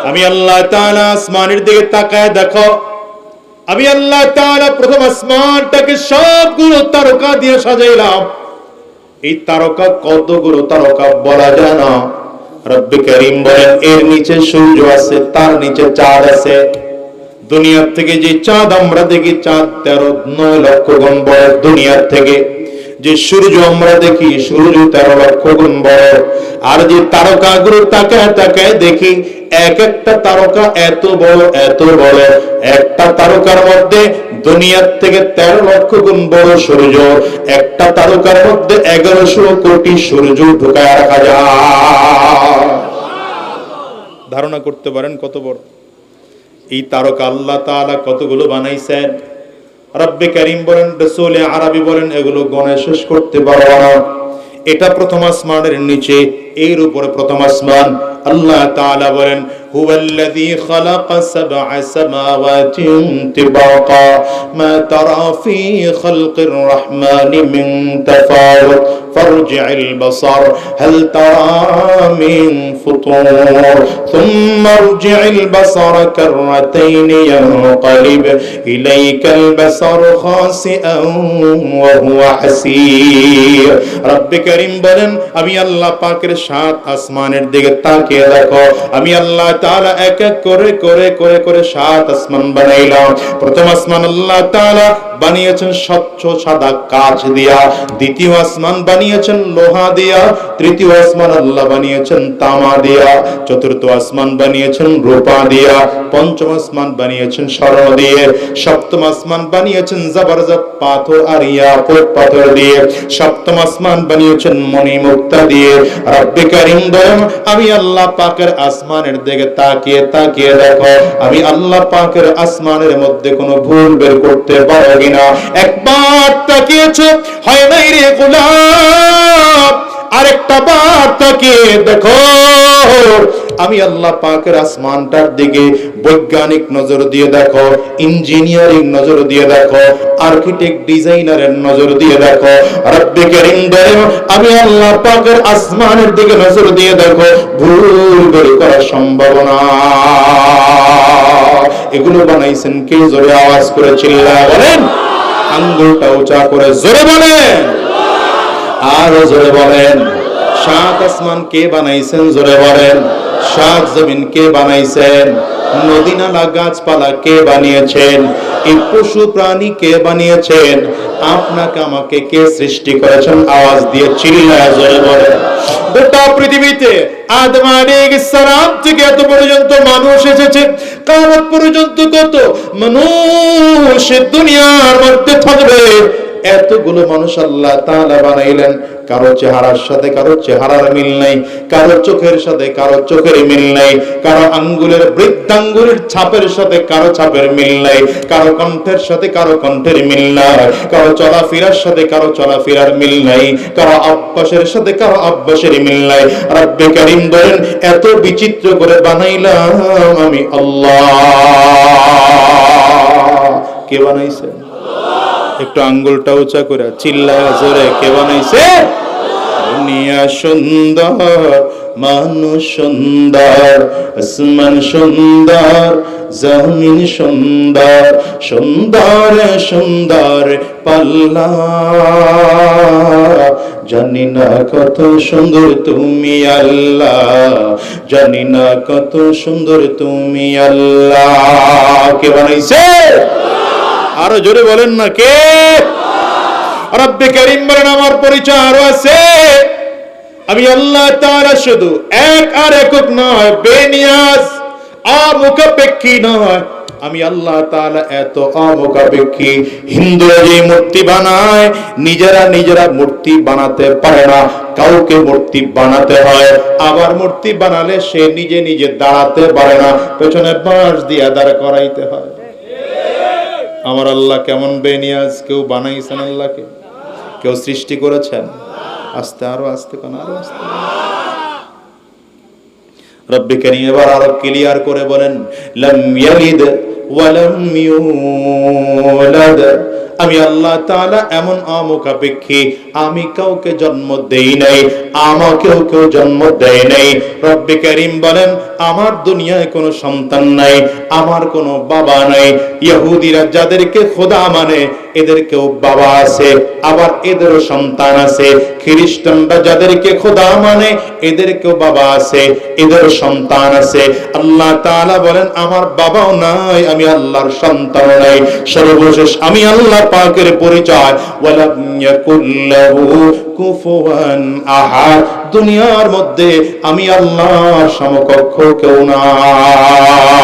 আমি আল্লাহ তাআলা আসমানের দিকে তাকায় দেখো, আমি আল্লাহ তাআলা প্রথম আসমানটাকে সবগুলো তারকা দিয়ে সাজাইলাম। এই তারকা কতগুলো তারকা বলা যায় না। রব্বে কারীম বলেন এর নিচে সূর্য আছে, তার নিচে চাঁদ আছে। দুনিয়ার থেকে যে চাঁদ আমরা দেখি, চাঁদ 13-9 লক্ষ গুণ বড়। দুনিয়ার থেকে যে সূর্য আমরা দেখি, সূর্য 13 লক্ষ গুণ বড়। আর যে তারকাগুলো তাকায় তাকায় দেখি, এক একটা তারকা এত বড় এত বড়। একটা তারকার মধ্যে দুনিয়ার থেকে 13 লক্ষ গুণ বড় সূর্য। একটা তারকার মধ্যে 1100 কোটি সূর্য ঢুকায় রাখা যায়। ধারণা করতে পারেন কত বড় এই তারকা। আল্লাহ তাআলা কতগুলো বানাইছেন। রব্বে কারীম বলেন, রাসূল আরবি বলেন, এগুলো গণে শেষ করতে পারবো না। এটা প্রথম আসমানের নিচে, এর উপরে প্রথম আসমান। আল্লাহ তাআলা বলেন, হুয়াল্লাযী খালাকা সাবআ সামাওয়াতিন তিবাকা মা তারা ফী খালকির রাহমানি মিন তাফাউত ফারজি'ল বাসার হাল তারা মিন ফুতুর সুম্মা আরজি'ল বাসারা কাররাতাইন ইয়ানকালিব ইলাইকাল বাসার খাসিআন ওয়া হুয়া হাসীর। রব্বে কারীম বলেন, আমি আল্লাহ পাকের 7 আসমানের দিকে তাকিয়ে দেখো। আমি আল্লাহ তাআলা এক এক করে করে করে করে 7 আসমান বানাইলাম। প্রথম আসমান আল্লাহ তাআলা বানিয়েছেন স্বচ্ছ সাদা কাঁচ দিয়া। দ্বিতীয় আসমান বানিয়েছেন লোহা দিয়া। তৃতীয় আসমান আল্লাহ বানিয়েছেন তামা দিয়া। চতুর্থ আসমান বানিয়েছেন রূপা দিয়া। পঞ্চম আসমান বানিয়েছেন স্বর্ণ দিয়ে। সপ্তম আসমান বানিয়েছেন জবরদস্ত পাথর আর ইয়াকুত পাথর দিয়ে। সপ্তম আসমান বানিয়েছেন মণি মুক্তা দিয়ে। রব্বে কারীম বলেন, আমি আল্লাহ পাকের আসমানের দিকে তাকিয়ে তাকিয়ে দেখো, আমি আল্লাহ পাকের আসমানের মধ্যে কোনো ভুল বের করতে পারো কিনা। একবার তাকিয়েছো, হয় নাই রে গোলাম, আরেকটা বার তাকিয়ে দেখো। আমি আল্লাহ পাকের আসমানটার দিকে বৈজ্ঞানিক নজর দিয়ে দেখো, ইঞ্জিনিয়ারিং নজর দিয়ে দেখো, আর্কিটেক্ট ডিজাইনারের নজর দিয়ে দেখো। রব্বে কারীম বলেন, আমি আল্লাহ পাকের আসমানের দিকে নজর দিয়ে দেখো, ভুল বের করার সম্ভাবনা। এগুলো বানাইছেন কে? জোরে আওয়াজ করে চিল্লায় বলেন, আঙ্গুলটা উঁচা করে জোরে বলেন, আরো জোরে বলেন। 7 আসমান কে বানাইছেন? জোরে বলেন। 7 জমিন কে বানাইছেন? নদী নালা গাছপালা কে বানিয়েছেন? এই পশু প্রাণী কে বানিয়েছেন? আপনাকে আমাকে কে সৃষ্টি করেছেন? আওয়াজ দিয়ে চিল্লায় জোরে বলেন। গোটা পৃথিবীতে আদম আলাইহিস সালাম থেকে এত পর্যন্ত মানুষ এসেছে, কিয়ামত পর্যন্ত কত মানুষ দুনিয়ার মধ্যে থাকবে। এতগুলো মানুষ আল্লাহ তাআলা বানাইলেন, কারো চেহারার সাথে কারো চেহারার মিল নাই, কারো চোখের সাথে কারো চোখের মিল নাই, কারো আঙ্গুলের বৃদ্ধাঙ্গুলের ছাপের সাথে কারো ছাপের মিল নাই, কারো কণ্ঠের সাথে কারো কণ্ঠের মিল নাই, কারো চলাফেরার সাথে কারো চলাফেরার মিল নাই, কারো অভ্যাসের সাথে কারো অভ্যাসের মিল নাই। রব্বে কারীম বলেন, এত বিচিত্র করে বানাইলাম আমি আল্লাহ। কে বানাইছে? একটু আঙ্গুলটা উঁচা করে চিল্লায় জোরে, কে বানাইছে? দুনিয়া সুন্দর, মানুষ সুন্দর, আসমান সুন্দর, জমিন সুন্দর, সুন্দর সুন্দর পাল্লা। জানি না কত সুন্দর তুমি আল্লাহ, জানি না কত সুন্দর তুমি আল্লাহ। কে বানাইছে? আরো জোরে বলেন না, কে? রব্বে কারীম বলেন, আমার পরিচয় আরো আছে। আমি আল্লাহ তাআলা শুধু এক আর একক নয়, বেনিয়াজ, অমুখাপেক্ষী নয়। আমি আল্লাহ তাআলা এত অমুখাপেক্ষী। হিন্দুরা যে মূর্তি বানায়, নিজেরা মূর্তি বানাতে পারে না, কাউকে মূর্তি বানাতে হয়। আবার মূর্তি বানালে সে নিজে নিজে দাঁড়াতে পারে না, পেছনে বাঁশ দিয়ে দাঁড় করাইতে হয়। আমার আল্লাহ কেমন বেনিয়াজ? কেউ বানাইছেন আল্লাহকে? কেউ সৃষ্টি করেছেন? আস্তে, আরো আস্তে কোন, আরো আস্তে। রব্বে কারীম এবার আরো ক্লিয়ার করে বলেন, লাম ইয়ালিদ ওয়া লাম ইউলাদ। আমি আল্লাহ তাআলা এমন অমুখাপেক্ষী, আমি কাউকে জন্ম দেই নাই, আমাকেও কেউ জন্ম দেয় নাই। রব্বে কারীম বলেন, আমার দুনিয়ায় কোনো সন্তান নাই, আমার কোনো বাবা নাই। ইহুদিরা যাদেরকে খোদা মানে এদেরকেও বাবা আছে, আবার এদেরও সন্তান আছে। খ্রিস্টানরা যাদেরকে খোদা মানে এদেরকেও বাবা আছে, এদেরও সন্তান আছে। আল্লাহ তাআলা বলেন, আমার বাবাও নাই, আমি আল্লাহর সন্তান নাই। সর্বশেষ আমি আল্লাহ পাকের পরিচয়, ওয়ালাম ইয়াকুল্লাহু কুফুয়ান আহাদ। দুনিয়ার মধ্যে আমি আল্লাহর সমকক্ষ কেউ নাই।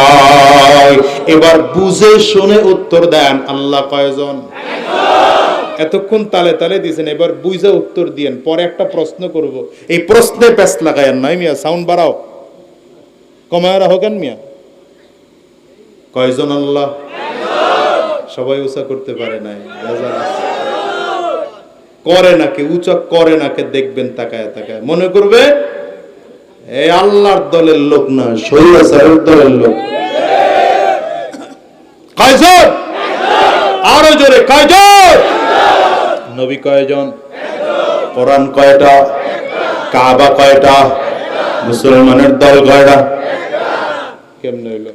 এবার বুঝে শুনে উত্তর দেন, আল্লাহ কয়জন? এতক্ষণ তালে তালে দিয়েছেন, এবার বুঝে উত্তর দিয়েন। পরে একটা প্রশ্ন করব, এই প্রশ্নে প্যাচ লাগায়েন নাই মিয়া, সাউন্ড বাড়াও, কমায় রাখো কেন মিয়া? কয়জন আল্লাহ? সবাই উঁচা করতে পারে নাই, করে নাকি উঁচা করে নাকি দেখবেন তাকায় তাকায়, মনে করবে এই আল্লাহর দলের লোক না, শরীয়তের দলের লোক। কয়জন? আরো জোরে, কয়জন? নবী কয়জন? কোরআন কয়টা? কাবা কয়টা? মুসলমানের দল কয়টা? কেমনে হইলো?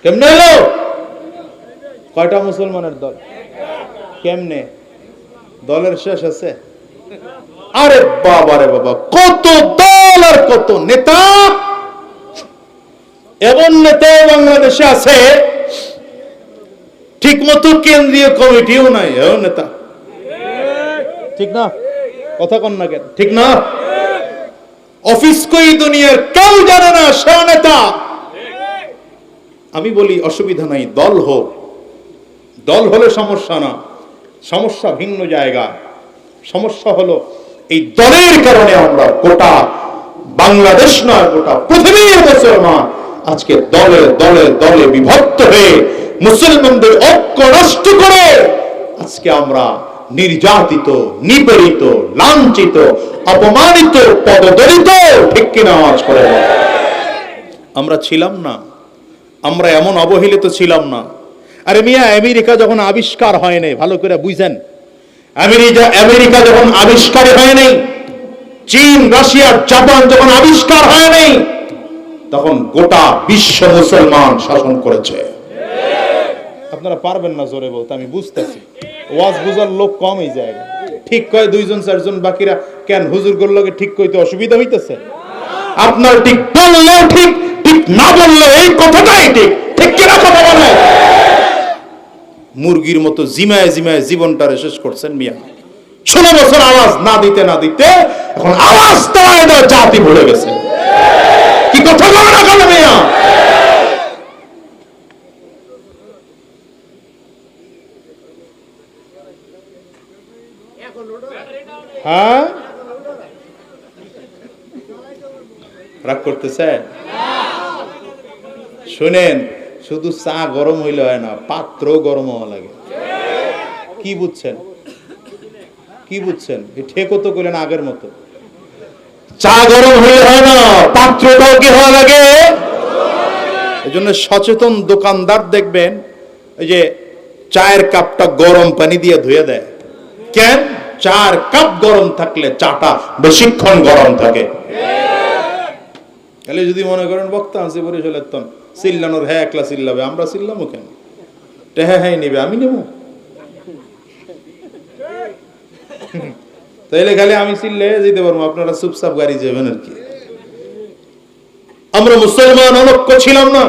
কেমনে হইলো? কয়টা মুসলমানের দল? কেমনে? দলের শেষ আছে? আরে বাবা রে বাবা, কত দল আর কত নেতা! এমন নেতা বাংলাদেশে আছে ঠিক মতো কেন্দ্রীয় কমিটিও নাই, এমন নেতা। ঠিক না? কথা কন না কেন? ঠিক না? অফিস কই দুনিয়ার কেউ জানে না সে নেতা। আমি বলি অসুবিধা নাই, দল হোক, দল হলে সমস্যা না, সমস্যা ভিন্ন জায়গা। সমস্যা হলো এই দলের কারণে আমরা গোটা বাংলাদেশ নয়, গোটা পৃথিবীর মুসলমান আজকে দলে দলে দলে বিভক্ত হয়ে মুসলমানদের ঐক্য নষ্ট করে আজকে আমরা নির্যাতিত, নিপীড়িত, লাঞ্ছিত, অপমানিত, পদদলিত। ঠিক কিনা আওয়াজ করে? আমরা ছিলাম না, আমরা এমন অবহেলিত ছিলাম না। আরে মিয়া, আমেরিকা যখন আবিষ্কার হয় নাই, ভালো করে বুঝেন, আমেরিকা যখন আবিষ্কার হয় নাই, চীন, রাশিয়া, জাপান যখন আবিষ্কার হয় নাই, তখন গোটা বিশ্ব মুসলমান শাসন করেছে। আপনারা পারবেন না জোরে বলতে, আমি বুঝতেছি, ওয়াজ বুঝার লোক কমই যায়। ঠিক কয় দুইজন চারজন, বাকিরা কেন হুজুর গুলোকে ঠিক কইতে অসুবিধা হইতেছে? আপনার ঠিক বললেও ঠিক, ঠিক না বললেও এই কথাটাই ঠিক। ঠিক কিনা কথা বলে? মুরগির মতো জিমায় জিমায় জীবনটারে শেষ করছেন মিয়া। 16 বছর আওয়াজ না দিতে না দিতে এখন আওয়াজ দেওয়ার জাতি ভুলে গেছে। কি কথা বলে না কেন মিয়া? হ্যাঁ, রাগ করতেছে? শুনেন, শুধু চা গরম হইলে হয় না, পাত্র গরম হওয়া লাগে। কি বুঝছেন? কি বুঝছেন? ঠেকো তো করেন আগের মতো। চা গরম হইলে হয় না, পাত্রটাও কি হওয়া লাগে। এই জন্য সচেতন দোকানদার দেখবেন এই যে চায়ের কাপটা গরম পানি দিয়ে ধুয়ে দেয়। কেন? চার কাপ গরম থাকলে চাটা বেশিক্ষণ গরম থাকে। তাহলে যদি মনে করেন বক্তা আছে বরিশালের তন চিল্লানোর, হ্যাঁ একলা চিল্লাবে, আমরা চিল্লামো কেন? হ্যাঁ হ্যাঁ নিবে, আমি নেব। তাইলে খালি আমি চিল্লে যেতে পারবো, আপনারা চুপচাপ গাড়ি যাবেন আর কি। আমরা মুসলমান অনৈক্য ছিলাম না,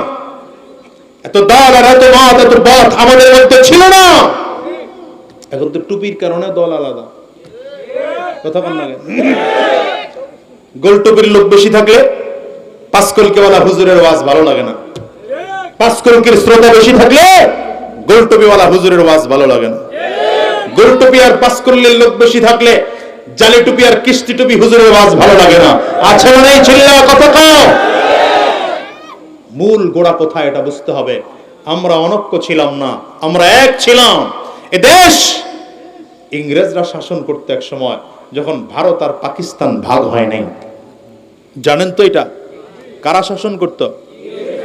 এত দল আর এত মত এত পথ আমাদের মধ্যে ছিল না। এখন তো টুপির কারণে দল আলাদা। কথা বল না? গোল টুপির লোক বেশি থাকলে পাঁচকলকিওয়ালা হুজুরের ওয়াজ ভালো লাগে না। পাঁচকলকির শ্রোতা বেশি থাকলে গোল টুপিওয়ালা হুজুরের ওয়াজ ভালো লাগে না। গোল টুপি আর পাঁচকল্লির লোক বেশি থাকলে জালি টুপি আর কিস্তি টুপি হুজুরের ওয়াজ ভালো লাগে না। আছে মানে ছিল্লা কথা কও। মূল গোড়া কোথায় এটা বুঝতে হবে। আমরা অনৈক্য ছিলাম না, আমরা এক ছিলাম। এ দেশ ইংরেজরা শাসন করতে এক সময়, যখন ভারত আর পাকিস্তান ভাগ হয় নাই। জানেন তো এটা কারা শাসন করত?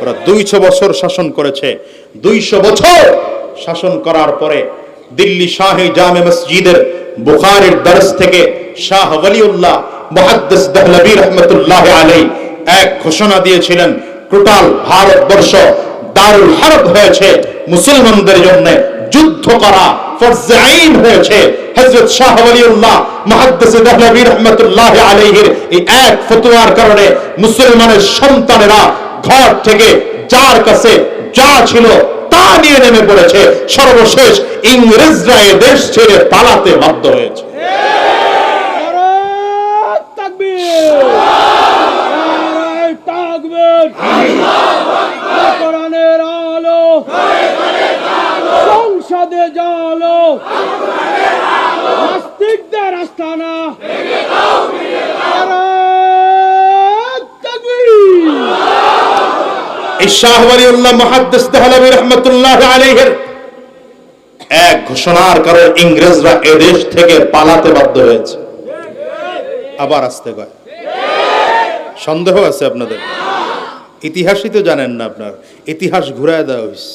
ওরা 200 বছর শাসন করেছে। 200 বছর শাসন করার পরে দিল্লি শাহী জামে মসজিদের বুখারীর দরস থেকে শাহ ওয়ালিউল্লাহ মুহাদ্দিস দেহলভী রাহমাতুল্লাহ আলাইহি এক ঘোষণা দিয়েছিলেন, টোটাল ভারতবর্ষ দারুল হারব হয়েছে, মুসলমানদের জন্য যুদ্ধ করা ফরজে আইন হয়েছে। হযরত শাহ ওয়ালিউল্লাহ মুহাদ্দিস দেহলভী রাহমাতুল্লাহ আলাইহির এই এক ফতোয়ার কারণে মুসলমানের সন্তানেরা ঘর থেকে যার কাছে যা ছিল তা নিয়ে নেমে পড়েছে। সর্বশেষ ইংরেজরা এ দেশ ছেড়ে পালাতে বাধ্য হয়েছে। কোরআনের আলো সংসদে জালো, নাস্তিকদের আস্তানা শাহ ওয়ালিউল্লাহ মুহাদ্দিস দেহলভী রাহমাতুল্লাহ আলাইহির এক ঘোষণার কারণে ইংরেজরা এদেশ থেকে পালাতে বাধ্য হয়েছে। আবার আসতে কয়, সন্দেহ আছে আপনাদের? ইতিহাসই তো জানেন না, আপনার ইতিহাস ঘুরায় দেওয়া হইছে।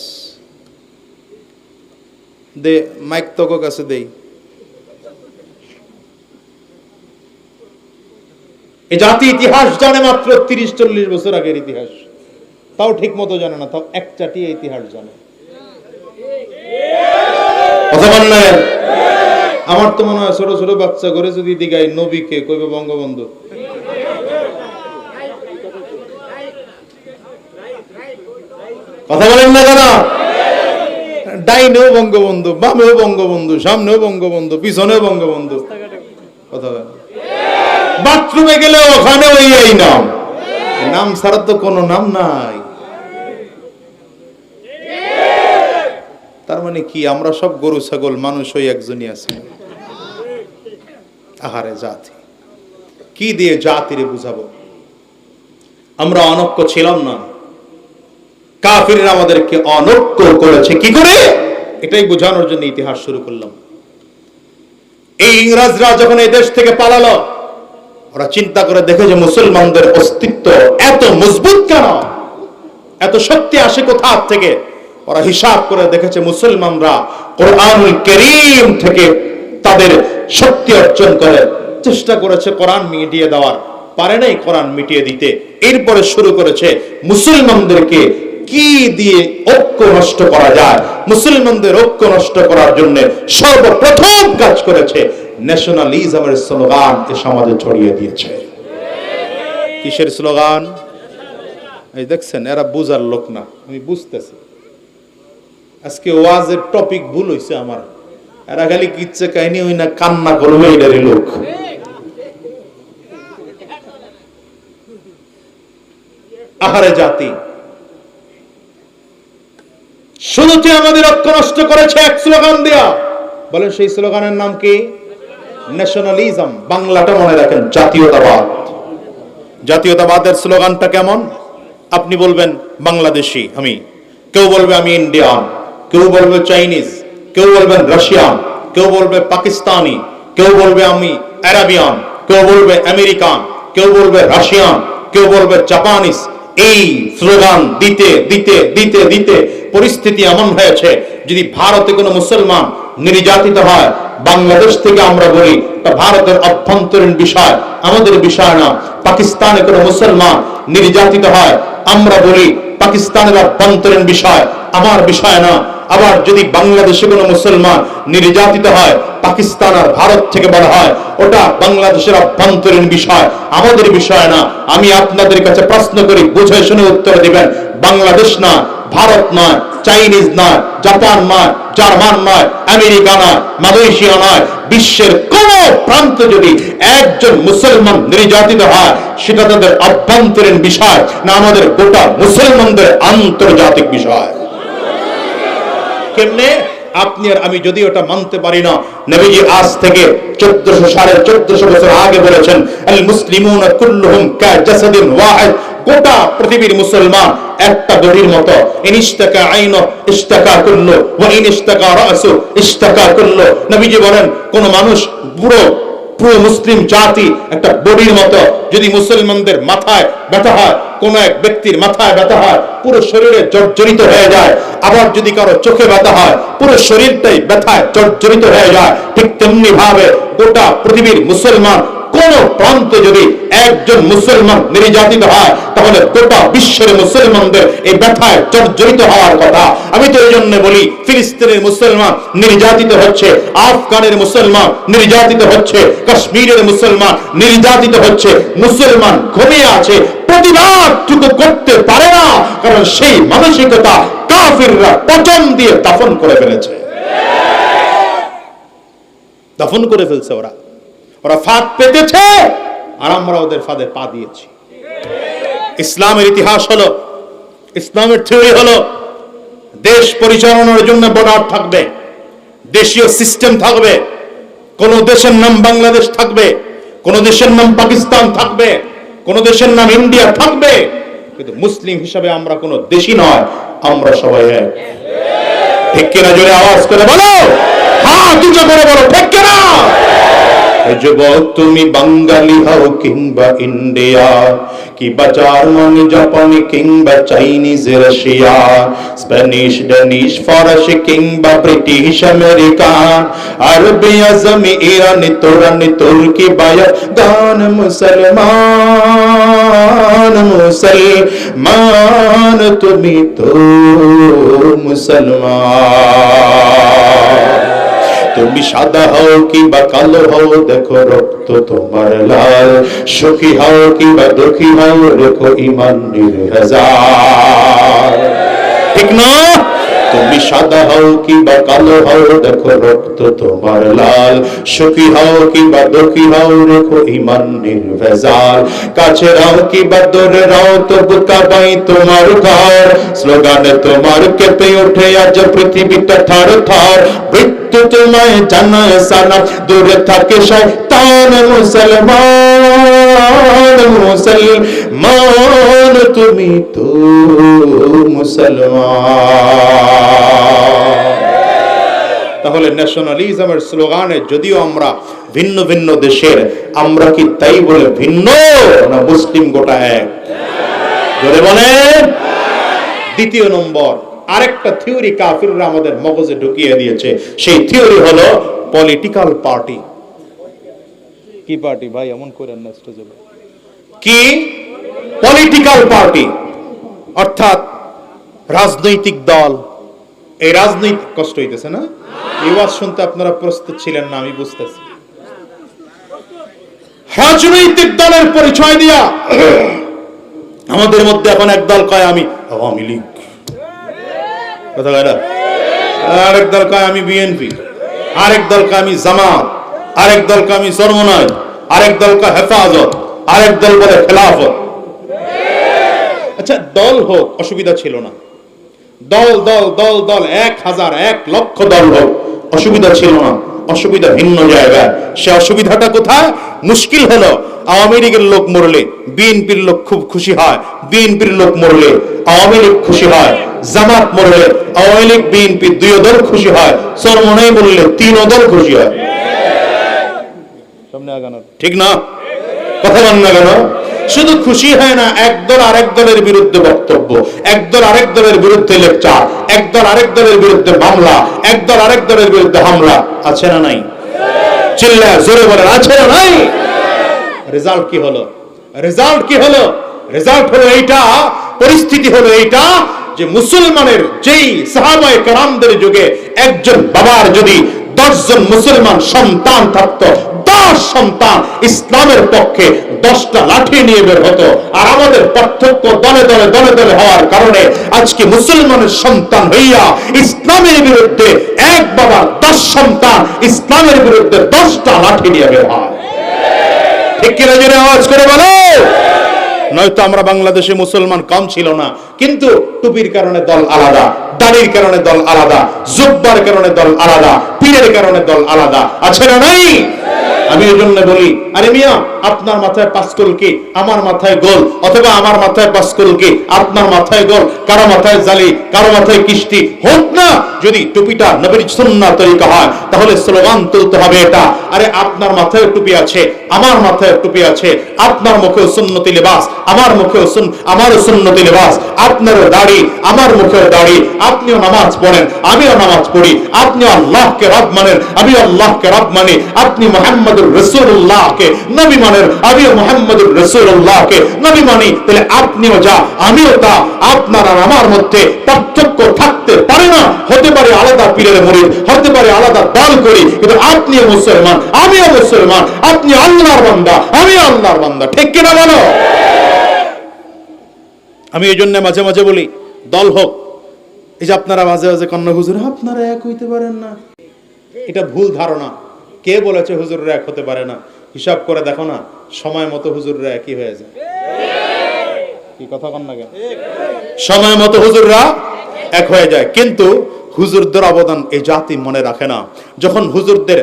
দে মাইক তক কাছে দেই। এই জাতি ইতিহাস জানে মাত্র 30-40 বছর আগের ইতিহাস, তাও ঠিক মতো জানে না, তাও এক চাটিয়ে ইতিহাস জানে। কথা বললেন? আমার তো মনে হয় ছোট ছোট বাচ্চা করে যদি দিগাই নবীকে কইবে বঙ্গবন্ধু। কথা বলেন না কেন? ডাইনেও বঙ্গবন্ধু, বামেও বঙ্গবন্ধু, সামনেও বঙ্গবন্ধু, পিছনেও বঙ্গবন্ধু। কথা বলেন? বাথরুমে গেলে ওখানে ওই এই নাম, নাম ছাড়া তো কোনো নাম নাই। তার মানে কি আমরা সব গরু ছাগল, মানুষ ওই একজনই আছে? আহারে জাতি, কি দিয়ে জাতিরে বুঝাবো? আমরা অনক্য ছিলাম না, কাফিররা আমাদেরকে অনক্য করেছে। কি করে? এটাই বোঝানোর জন্য ইতিহাস শুরু করলাম। এই ইংরেজরা যখন এই দেশ থেকে পালালো, ওরা চিন্তা করে দেখে যে মুসলমানদের অস্তিত্ব এত মজবুত কেন, এত শক্তি আসে কোথা থেকে? ওরা হিসাব করে দেখেছে মুসলমানরা কোরআনুল কারীম থেকে তাদের শক্তি অর্জন করে চেষ্টা করেছে কোরআন মিটিয়ে দেওয়ার, পারে নাই কোরআন মিটিয়ে দিতে। এরপরে শুরু করেছে মুসলমানদেরকে কি দিয়ে ঐক্য নষ্ট করা যায়। মুসলমানদের ঐক্য নষ্ট করার জন্য সর্বপ্রথম কাজ করেছে ন্যাশনালিজমের স্লোগান এ সমাজে ছড়িয়ে দিয়েছে। কিসের স্লোগান? এই দেখছেন, এরা বুঝার লোক না, আমি বুঝতেছি। আজকে ওয়াজের টপিক ভুল হইছে আমার, এরা খালি কিচ্ছে কাহিনী হই না কান্না করবে এটারই লোক। আহারে জাতি, শুরুতে আমাদের ঐক্য নষ্ট করেছে এক স্লোগান দেয়া। বলেন সেই স্লোগানের নাম কি? ন্যাশনালিজম। বাংলাটা মনে রাখেন, জাতীয়তাবাদ। জাতীয়তাবাদের স্লোগানটা কেমন? আপনি বলবেন বাংলাদেশি আমি, কেউ বলবে আমি ইন্ডিয়ান, কেউ বলবে চাইনিজ, কেউ বলবেন রাশিয়ান, কেউ বলবে পাকিস্তানি, কেউ বলবে আমি আরাবিয়ান, কেউ বলবে আমেরিকান, কেউ বলবে রাশিয়ান, কেউ বলবে জাপানিজ। এই স্লোগান দিতে দিতে দিতে দিতে পরিস্থিতি এমন হয়েছে, যদি ভারতে কোনো মুসলমান নির্যাতিত হয়, বাংলাদেশ থেকে আমরা বলি তা ভারতের অভ্যন্তরীণ বিষয়, আমাদের বিষয় না। পাকিস্তানে কোনো মুসলমান নির্যাতিত হয়, আমরা বলি পাকিস্তানের অভ্যন্তরীণ বিষয়, আমার বিষয় না। আবার যদি বাংলাদেশে কোনো মুসলমান নির্যাতিত হয়, পাকিস্তান আর ভারত থেকে বলা হয় ওটা বাংলাদেশের অভ্যন্তরীণ বিষয়, আমাদের বিষয় না। আমি আপনাদের কাছে প্রশ্ন করি, বুঝে শুনে উত্তর দিবেন। বাংলাদেশ না, ভারত নয়, চাইনিজ নয়, জাপান নয়, জার্মান নয়, আমেরিকা নয়, মালয়েশিয়া নয়, বিশ্বের কোন প্রান্তে যদি একজন মুসলমান নির্যাতিত হয়, সেটা তাদের অভ্যন্তরীণ বিষয় না আমাদের গোটা মুসলমানদের আন্তর্জাতিক বিষয়। কেমনে? আপনি আর আমি যদি ওটা মানতে পারি না, নবীজি আজ থেকে 1400 বছর আগে বলেছেন, আল মুসলিমুনা কুল্লুহুম কাজাসাদিন ওয়াহিদ, গোটা পৃথিবীর মুসলমান একটা বডির মতো। ইনইশতাকা আইনু ইশতাকা কুল্লু ওয়া ইনইশতাকা রাসু ইশতাকা কুল্লু। নবীজি বলেন কোন মানুষ পুরো পুরো মুসলিম জাতি একটা বডির মতো। যদি মুসলমানদের মাথায় ব্যথা হয়, কোন এক ব্যক্তির মাথায় ব্যথা হয়, পুরো শরীরে জর্জরিত হয়ে যায়। আবার যদি কারো চোখে ব্যথা হয়, পুরো শরীরটাই ব্যথায় জর্জরিত হয়ে যায়। ঠিক তেমনি ভাবে গোটা পৃথিবীর মুসলমান কোন প্রান্তে যদি একজন মুসলমান নির্যাতিত হয়, তাহলে গোটা বিশ্বের মুসলমানদের এই ব্যথায় জর্জরিত হওয়ার কথা। আমি তো এই জন্য বলি, ফিলিস্তিনের মুসলমান নির্যাতিত হচ্ছে, আফগানের মুসলমান নির্যাতিত হচ্ছে, কাশ্মীরের মুসলমান নির্যাতিত হচ্ছে। মুসলমান ঘুমিয়ে আছে, প্রতিবাদটুকু করতে পারে না, কারণ সেই মানসিকতা কাফিররা পচন দিয়ে দাফন করে ফেলেছে। দাফন করে ফেলছে ওরা। ওরা ফাঁদ পেতেছে আর আমরা ওদের ফাঁদে পা দিয়েছি। ইসলামের ইতিহাস হলো, ইসলামের থিওরি হলো, দেশ পরিচালনার জন্য বর্ডার থাকবে, দেশীয় সিস্টেম থাকবে। কোন দেশের নাম বাংলাদেশ থাকবে, কোন দেশের নাম পাকিস্তান থাকবে, কোন দেশের নাম ইন্ডিয়া থাকবে, কিন্তু মুসলিম হিসাবে আমরা কোন দেশই নয়, আমরা সবাই এক। ঠিক কিনা? জোরে আওয়াজ করে বলো, হ্যাঁ দুটো করে বলো, ঠিক কিনা? যুবক তুমি বাঙালি হও কিংবা ইন্ডিয়া, কিংবা জার্মানি জাপানি কিংবা চাইনিজ রাশিয়া, স্প্যানিশ ডেনিশ ফরাসি কিংবা ব্রিটিশ আমেরিকান, আরবি আজমি ইরানি তুরানি তুর্কি বায়াগান, মুসলমান মুসলমান তুমি তো মুসলমান। তুমি সাদা হও কিংবা কালো হও, দেখো রক্ত তোমার লাল, সুখী হও কিংবা দুঃখী হও, রেখো ঈমান নির্ভেজাল। ঠিক না? তুমি সাদা হও কিংবা কালো হও, দেখো রক্ত তোমার লাল, সুখী হও কিংবা দুঃখী হও, রেখো ঈমান নির্ভেজাল। কাছে রাও কিংবা দূরে রাও, তবু কাবাই তোমার ঘর, স্লোগানে তোমার কেঁপে ওঠে আজ পৃথিবীটা থর থর। মৃত্যু তোমায় জানায় সালাম, দূরে থাকে শয়তান, মুসলমান মুসলমান তুমি তো মুসলমান। তাহলে ন্যাশনালিজমের স্লোগানে যদিও আমরা ভিন্ন ভিন্ন দেশের, আমরা কি তাই বলে ভিন্ন না মুসলিম গোটা এক? জোরে বলেন। দ্বিতীয় নম্বর, আরেকটা থিওরি কাফিররা আমাদের মগজে ঢুকিয়ে দিয়েছে। সেই থিওরি হলো পলিটিক্যাল পার্টি। কি পার্টি ভাই? এমন করেন না স্টেজে। কি? পলিটিক্যাল পার্টি, অর্থাৎ রাজনৈতিক দল। এই রাজনৈতিক, কষ্ট হইতেছে না? এই ওয়াজ শুনতে আপনারা প্রস্তুত ছিলেন না, আমি বুঝতেছি। রাজনৈতিক দলের পরিচয় দিয়া আমাদের মধ্যে এখন এক দল কয় আমি আওয়ামী লীগ, কথা কয় না? আরেক দল কয় আমি বিএনপি, আরেক দল কয় আমি জামাত, আরেক দল কয় আমি চরমনাই, আরেক দল কয় হেফাজত, আরেক দল বলে খেলাফত। আচ্ছা, দল হোক, অসুবিধা ছিল না। দল দল দল দল 1000 1 লক্ষ দল হোক, অসুবিধা ছিল না। অসুবিধা ভিন্ন জায়গায়। সে অসুবিধাটা কোথায়? মুশকিল হলো আওয়ামী লীগের লোক মরলে বিএনপির লোক খুব খুশি হয়, বিএনপির লোক মরলে আওয়ামী লীগ খুশি হয়, জামাত মরলে আওয়ামী লীগ বিএনপি দুই দল খুশি হয়, চরমনাই মরলে 3 দল খুশি হয়। সামনে আগানো ঠিক না? কথা বল না কেন? শুধু খুশি হয় না, একদল আরেক দলের বিরুদ্ধে বক্তব্য, একদল আরেক দলের বিরুদ্ধে লেকচার, একদল আরেক দলের বিরুদ্ধে মামলা, একদল আরেক দলের বিরুদ্ধে হামলা। আছে না নাই? চিল্লায় জোরে বলেন, আছে না নাই? রেজাল্ট কি হলো? রেজাল্ট কি হলো? রেজাল্ট হলো এইটা, পরিস্থিতি হলো এইটা যে মুসলমানের যেই সাহাবায়ে কেরামদের যুগে একজন বাবার যদি 10 জন মুসলমান সন্তান থাকতো, 10 সন্তান ইসলামের পক্ষে 10টা লাঠি নিয়ে বের হতো। আর আমাদের পার্থক্য দলে দলে দলে দলে হওয়ার কারণে আজকে মুসলমানের সন্তান হইয়া ইসলামের বিরুদ্ধে এক বাবার 10 সন্তান ইসলামের বিরুদ্ধে 10টা লাঠি নিয়ে বের হয়। ঠিক কিনা জোরে আওয়াজ করে বলো। নয়তো আমরা বাংলাদেশে মুসলমান কম ছিল না, কিন্তু টুপির কারণে দল আলাদা, দাড়ির কারণে দল আলাদা, জুব্বার কারণে দল আলাদা, পীরের কারণে দল আলাদা, আছে না নাই? আমি এই জন্য বলি, আরে মিয়া, আপনার মাথায় পাঁচকুল কি, আমার মাথায় গোল, অথবা আমার মাথায় পাঁচকুল কি, আপনার মাথায় গোল, কারো মাথায় জালি, কারো মাথায় কিস্তি, হোক না। যদি টুপিটা নবীর সুন্নাহ তরিকা হয়, তাহলে স্লোগান তুলতে হবে এটা, আরে আপনার মাথায় টুপি আছে, আমার মাথায় টুপি আছে, আপনার মুখেও সুন্নতি লিবাস, আমার মুখেও আমারও সুন্নতি লিবাস, আপনারও দাড়ি, আমার মুখেও দাড়ি, আপনিও নামাজ পড়েন, আমিও নামাজ পড়ি, আপনিও আল্লাহকে রব মানেন, আমিও আল্লাহকে রব মানি, আপনি মুহাম্মদুর রাসূলুল্লাহকে নবী মানেন, আমিও মুহাম্মদুর রাসূলুল্লাহকে নবী মানি, তাহলে আপনিও যা আমিও তা। আপনার আর আমার মধ্যে পার্থক্য থাকতে পারে না, হতে পারে আলাদা পীরের মুরিদ, হতে পারে আলাদা দল করি, কিন্তু আপনিও মুসলমান, আমিও মুসলমান, আপনি আল্লাহর বান্দা, আমিও আল্লাহর বান্দা, ঠিক কিনা বলো? আমি এই জন্য মাঝে মাঝে বলি, দল হোক, এই যে আপনারা মাঝে মাঝে কন্যা হুজুর আপনারা এক হইতে পারেন না, এটা ভুল ধারণা। কে বলেছে হুজুররা এক হতে পারে না? হিসাব করে দেখো না, সময় মতো হুজুররা একই হয়ে যায়। কি কথা কন না কেন? সময় মতো হুজুররা এক হয়ে যায়, কিন্তু হুজুরদের অবদান এই জাতি মনে রাখে না। যখন হুজুরদের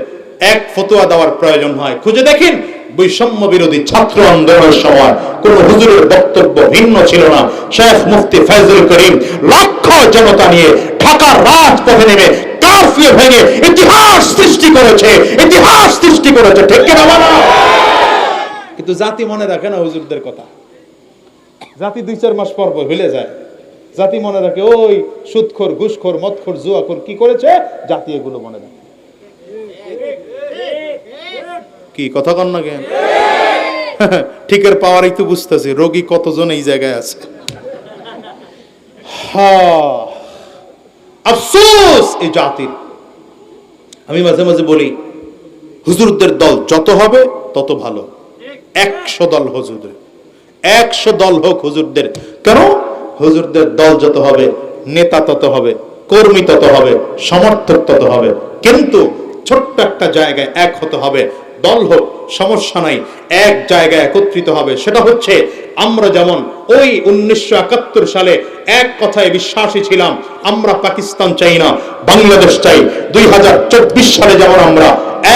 এক ফতোয়া দেওয়ার প্রয়োজন হয়, খুঁজে দেখেন বৈষম্য বিরোধী ছাত্র আন্দোলনের সময় কোন হুজুরের বক্তব্য ভিন্ন ছিল না। শেখ মুফতি ফয়জুল করিম লক্ষ জনতা নিয়ে ঢাকার রাজপথে নেমে কারফিউ ভেঙে ইতিহাস সৃষ্টি করেছে, ইতিহাস সৃষ্টি করেছে, ঠিক কিনা বলো? কিন্তু জাতি মনে রাখে না হুজুরদের কথা। জাতি 2-4 মাস পর পর ভুলে যায়। জাতি মনে রাখে ওই সুদখোর, ঘুষখোর, মদখোর, জুয়াখোর কি করেছে, জাতি এগুলো মনে রাখে। কি কথা কন না কেন? ঠিকের পাওয়ারই তো বুঝতেছি, রোগী কতজন এই জায়গায় আছে। আফসোস এই জাতির। আমি মাঝে মাঝে বলি, হুজুরদের দল যত হবে তত ভালো। 100 দল হুজুরদের, 100 দল হোক হুজুরদের। কেন? হুজুরদের দল যত হবে, নেতা তত হবে, কর্মী তত হবে, সমর্থক তত হবে, কিন্তু ছোট্ট একটা জায়গায় এক হতে হবে। দল হোক, সমস্যা নাই, এক জায়গায় একত্রিত হবে। সেটা হচ্ছে, আমরা যেমন ওই 1971 সালে এক কথায় বিশ্বাসী ছিলাম, আমরা পাকিস্তান চাই না, বাংলাদেশ চাই। 2024 সালে যেমন আমরা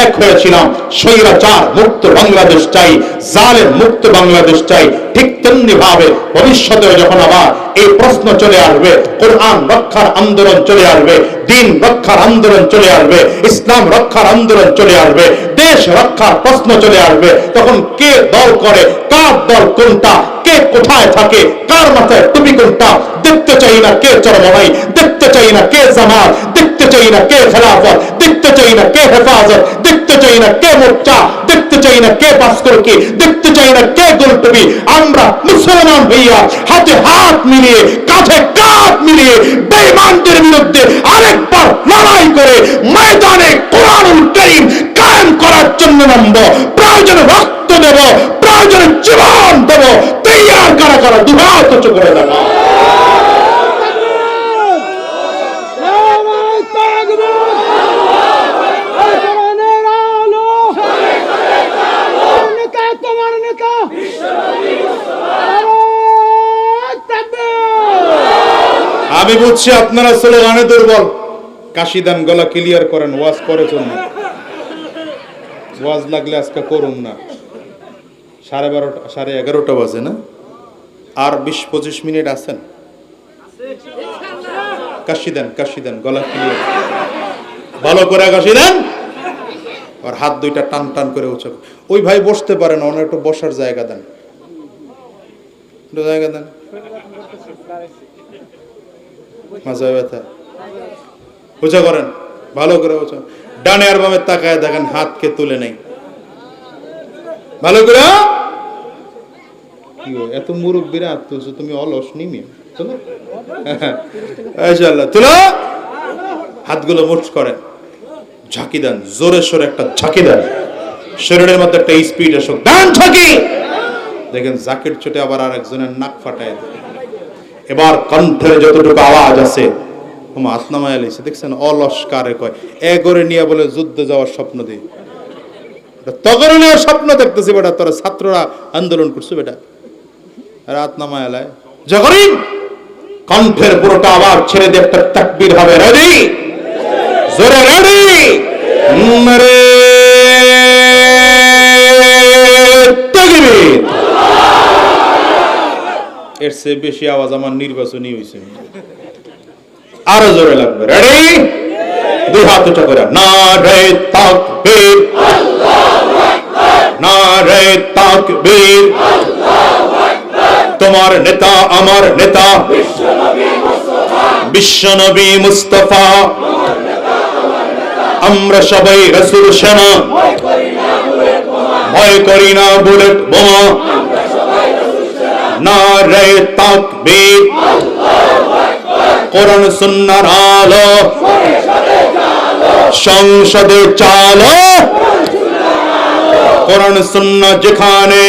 এক হয়েছিলাম, স্বৈরাচার মুক্ত বাংলাদেশ চাই, জালেম মুক্ত বাংলাদেশ চাই, ঠিক তেমনি ভাবে ভবিষ্যতেও যখন আবার এই প্রশ্ন চলে আসবে, কোরআন রক্ষার আন্দোলন চলে আসবে, দিন রক্ষার আন্দোলন চলে আসবে, ইসলাম রক্ষার আন্দোলন চলে আসবে, দেশ রক্ষার প্রশ্ন চলে আসবে, তখন কে দল করে, কার দল কোনটা, কে কোথায় থাকে, কার মাথায় টুপি কোনটা, দেখতে চাই না কে চরমনাই, দেখতে চাই না কে জামাত, দেখতে চাই না কে খেলাফত, দেখতে চাই না কে হেফাজত, দেখতে চাই না কে মোর্চা, দেখতে চাই না কে পাসকরকি, দেখতে চাই না কে গোলটুপি। আমরা মুসলমান হইয়া হাতে হাত মিলিয়ে, কাঁধে কাঁধ মিলিয়ে বেঈমানদের বিরুদ্ধে আরেকবার লড়াই করে ময়দানে কোরআনুল কারীম কায়েম করার জন্য নামব। প্রয়োজনে রক্ত দেব, প্রয়োজনে জীবন দেব। তৈয়ার কারা কারা? দুহাত উঁচু করে দেবো। আমি বুঝছি আপনারা স্লোগানে দুর্বল, কাশি দেন, গলা ক্লিয়ার করেন, ওয়াজ করে চলুন। ওয়াজ লাগলে আজকে করুন না। 12:30 11:30 বাজে না, আর 20-25 মিনিট আছেন। কাশি দেন, কাশি দেন, গলা ক্লিয়ার, ভালো করে কাশি দেন, আর হাত দুইটা টান টান করে উঁচু। ওই ভাই বসতে পারেন, ওনার একটু বসার জায়গা দেন, একটু জায়গা দেন। মাঝে ব্যথা, উঁচা করেন, ভালো করে উঁচা। ডানে আর বামে তাকায় দেখেন, হাতকে তুলে নেই, ভালো করে। কি এত মুরব্বীরা হাত তুলছো, তুমি অলস নিমি তুলো, তুলো, হাতগুলো মুঠ করেন, ঝাঁকি দেন, জোরে সোরে একটা ঝাঁকি দেন, শরীরের মধ্যে একটা স্পিড আসুক, ডান ঝাঁকি। দেখেন জাকেট চোটে আবার আর একজনের নাক ফাটায় দেয়। এবার কণ্ঠের যতটুকু আওয়াজ আছে, আত্মামায় লাইছে, দেখছেন অলস কারে কয়, এগরে নিয়ে বলে যুদ্ধে যাওয়ার স্বপ্ন দিই, তগরে নেওয়ার স্বপ্ন দেখতেছি বেটা, তোরা ছাত্ররা আন্দোলন করছো বেটা, আর আত্মামায় লাই যখন কণ্ঠের পুরোটা আবার ছেড়ে দিয়ে একটা তাকবীর হবে। রেডি? জোরে রেডি? নারে তাকবীর। এর চেয়ে বেশি আওয়াজ আমার নির্বাচনী হয়েছে, আরো জোরে লাগবে। রেডি? দুই হাত উঁচা করে নারে তাকবীর, নারে তাকবীর। তোমার নেতা আমার নেতা বিশ্বনবী মুস্তাফা, আমরা সবাই রাসূল সেনা, ভয় করি না বুলেট বোমা। নারে তাকবীর, কোরআন সুন্নাহর আলো সংসদে চালো। কোরআন সুন্নাহ যেখানে,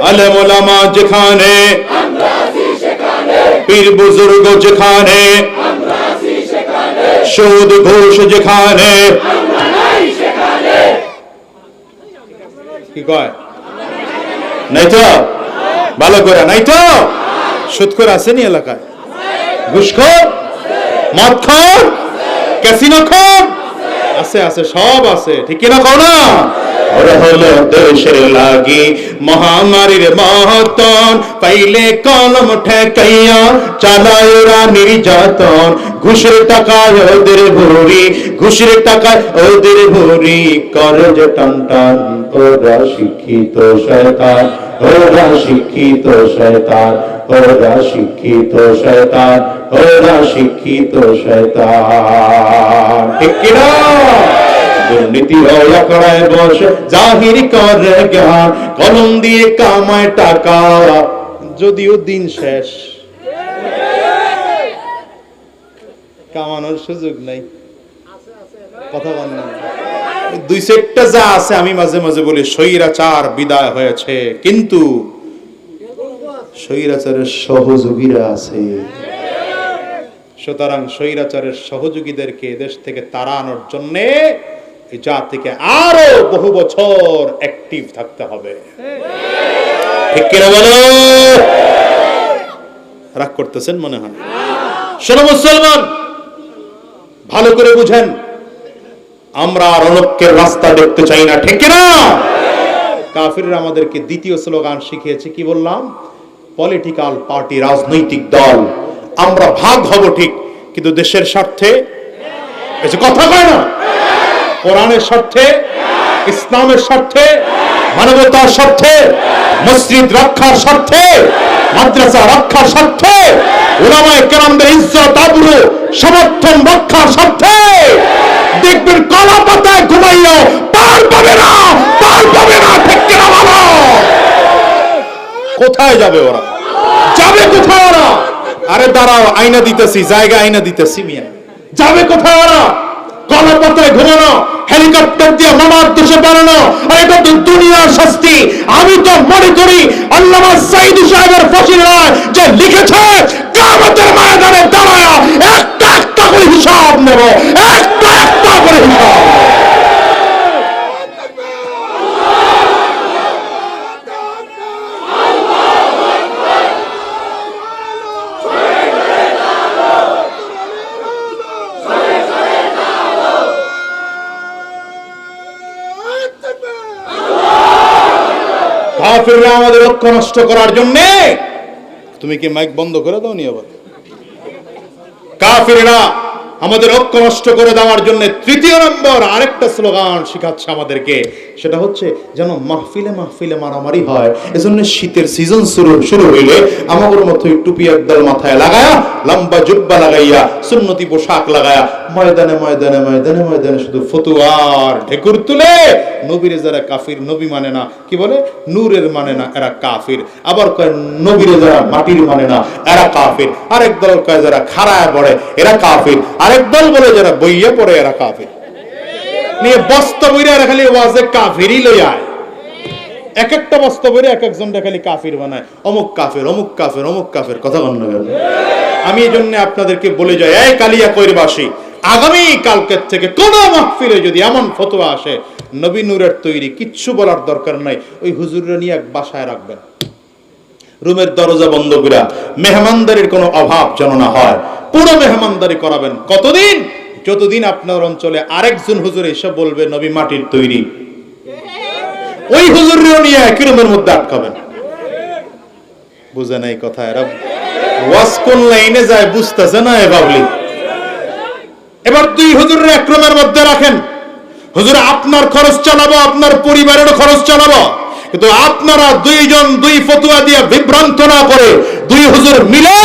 আলেম ওলামা যেখানে, পীর বুজুর্গ যেখানে, সুদ ঘুষ যেখানে। কি কয়? নাই তো? ভালো করে নাই তো? সুদখোর আসেনি এলাকায়? ঘুষখোর, মদখোর, ক্যাসিনোখোর আছে? আছে, সব আছে, ঠিক কিনা কও না? ওরা হলো দেশের লাগি মহামারীর মহতন, পাইলে কলম ঠেকাইয়া চালায় ওরা নির্যাতন। ঘুষের টাকায় ওদের ভরি, ঘুষের টাকায় ওদের ভরি, করে যে টান টান। ওরা শিক্ষিত শয়তান, ওরা শিক্ষিত শয়তান, ওরা শিক্ষিত শয়তান, ওরা শিক্ষিত শয়তান। ঠিক কিনা? দুর্নীতি হয়ে করায় বসে জাহির করে জ্ঞান, কলম দিয়ে কামায় টাকা, যদিও দিন শেষ, কামানোর সুযোগ নাই। কথা বল না। দুই সেটটা যা আছে, আমি মাঝে মাঝে বলি স্বৈরাচার বিদায় হয়েছে, কিন্তু স্বৈরাচারের সহযোগীরা আছে। সুতরাং স্বৈরাচারের সহযোগীদেরকে দেশ থেকে তাড়ানোর জন্য এই জাতিকে আরো বহু বছর অ্যাক্টিভ থাকতে হবে। ঠিক কিনা বলো? রাগ করতেছেন মনে হয়? শোনো মুসলমান, ভালো করে বুঝেন, আমরা রণকের রাস্তা দেখতে চাই না। ঠিক কিনা? কাফিররা আমাদেরকে দ্বিতীয় স্লোগান শিখিয়েছে, কি বললাম? পলিটিক্যাল পার্টি, রাজনৈতিক দল আমরা ভাগ হব ঠিক, কিন্তু দেশের স্বার্থে, কথা কয় না, কোরআনের স্বার্থে, ইসলামের স্বার্থে, মানবতার স্বার্থে, মসজিদ রক্ষার স্বার্থে, মাদ্রাসা রক্ষার স্বার্থে, উলামায়ে কেরামদের ইজ্জত আবরু সমর্থন রক্ষার স্বার্থে। দেখবেন কলা পাতায় ঘুমাইও পার পাবে না, পার পাবে না। ঠিক কিনা বলো? কোথায় যাবে ওরা? যাবে কোথায় ওরা? আরে দাঁড়াও, আয়না দিতেছি, জায়গা আয়না দিতেছি। মিয়া যাবে কোথায় ওরা? কলা পাতায় ঘুমানো, হেলিকপ্টার দিয়ে মামার দেশে বানানো, আর এটা তো দুনিয়ার শাস্তি। আমি তো মনে করি আল্লামা সাঈদী সাহেবের ফাঁসির রায় যে লিখেছে, কিয়ামতের ময়দানে দাঁড়ায়া একটা একটা করে হিসাব নেব, একটা একটা করে হিসাব। কাফিররা আমাদের ঐক্য নষ্ট করার জন্য, তুমি কি মাইক বন্ধ করে দাও নি আবার? কাফিররা আমাদের ঐক্য নষ্ট করে দেওয়ার জন্য তৃতীয় নম্বর আরেকটা স্লোগান শিখাচ্ছে আমাদেরকে, সেটা হচ্ছে যেন মাহফিলে মাহফিলে মারামারি হয়। এজন্য শীতের সিজন শুরু হইলে আমাদের মতো টুপি একদল মাথায় লাগায়া, লম্বা জুব্বা লাগাইয়া, সুন্নতি পোশাক লাগায়া ময়দানে ময়দানে ময়দানে ময়দানে শুধু ফতুয়ার ঢেকুর তুলে নবীরে যারা কাফির, নবী মানে না, কি বলে? নূরের মানে না, এরা কাফির। আবার কয় নবীরে যারা মাটির মানে না, এরা কাফির। আরেক দল কয় যারা খাড়ায় পড়ে এরা কাফির। আরেক দল বলে যারা বইয়ে পড়ে এরা কাফির। নিয়ে বস্তা বইরা খালি ওয়াজে কাফিরই লই আয়। এক একটা বস্তা বইরা এক একজনটা খালি কাফির বানায়, অমুক কাফির, অমুক কাফির, অমুক কাফির। কথা বল না? আমি এই জন্য আপনাদেরকে বলে যাই, এই কালিয়াকৈরবাসী, আগামী কালকের থেকে কোন মাহফিলে যদি এমন ফতোয়া আসে নবী নূরের তৈরি, কিচ্ছু বলার দরকার নাই, ওই হুজুররা নিয়ে এক বাসায় রাখবেন। রুমের দরজা বন্ধ করে মেহমানদারির কোনো অভাব যেন না হয়, পুরো মেহমানদারি করাবেন। কতদিন? যতদিন আপনার অঞ্চলে আরেকজন হুজুর এসে বলবে নবী মাটির তৈরি, ওই হুজুরও নিয়ে একই রুমের মধ্যে আটকাবেন। বুঝে নাই কথা? এরা ওয়াজ কোন লাইনে যায় বুঝতেছে না এ বাবলি। এবার দুই হুজুরের এক রুমের মধ্যে রাখেন। হুজুর আপনার খরচ চালাবো, আপনার পরিবারেরও খরচ চালাবো, কিন্তু আপনারা দুইজন দুই ফতুয়া দিয়ে বিভ্রান্ত না করে দুই হুজুর মিলে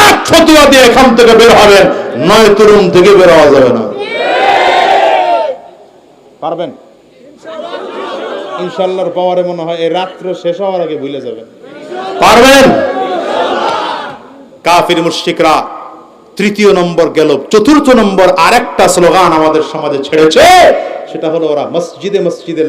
এক ফতুয়া দিয়ে এখান থেকে বের হবেন, নয় তরুণ থেকে বের হওয়া যাবে না। পারবেন ইনশাআল্লাহর পাওয়ারে মনে হয় এই রাত্র শেষ হওয়ার আগে ভুলে যাবেন। পারবেন? কাফির মুশরিকরা তৃতীয় নম্বর গেল, চতুর্থ নম্বর আরেকটা স্লোগান আমাদের সমাজে ছেড়েছে, সেটা হলো ওরা মসজিদে মসজিদে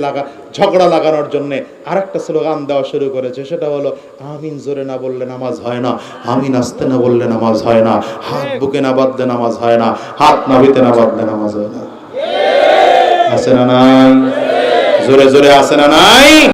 ঝগড়া লাগানোর জন্য আরেকটা স্লোগান দেওয়া শুরু করেছে, সেটা হলো আমিন জোরে না বললে নামাজ হয় না, আমিন আস্তে না বললে নামাজ হয় না, হাত বুকে না বাঁধলে নামাজ হয় না, হাত নাভিতে না বাঁধলে নামাজ হয় না। আছে না নাই? জোরে জোরে আছে না নাই?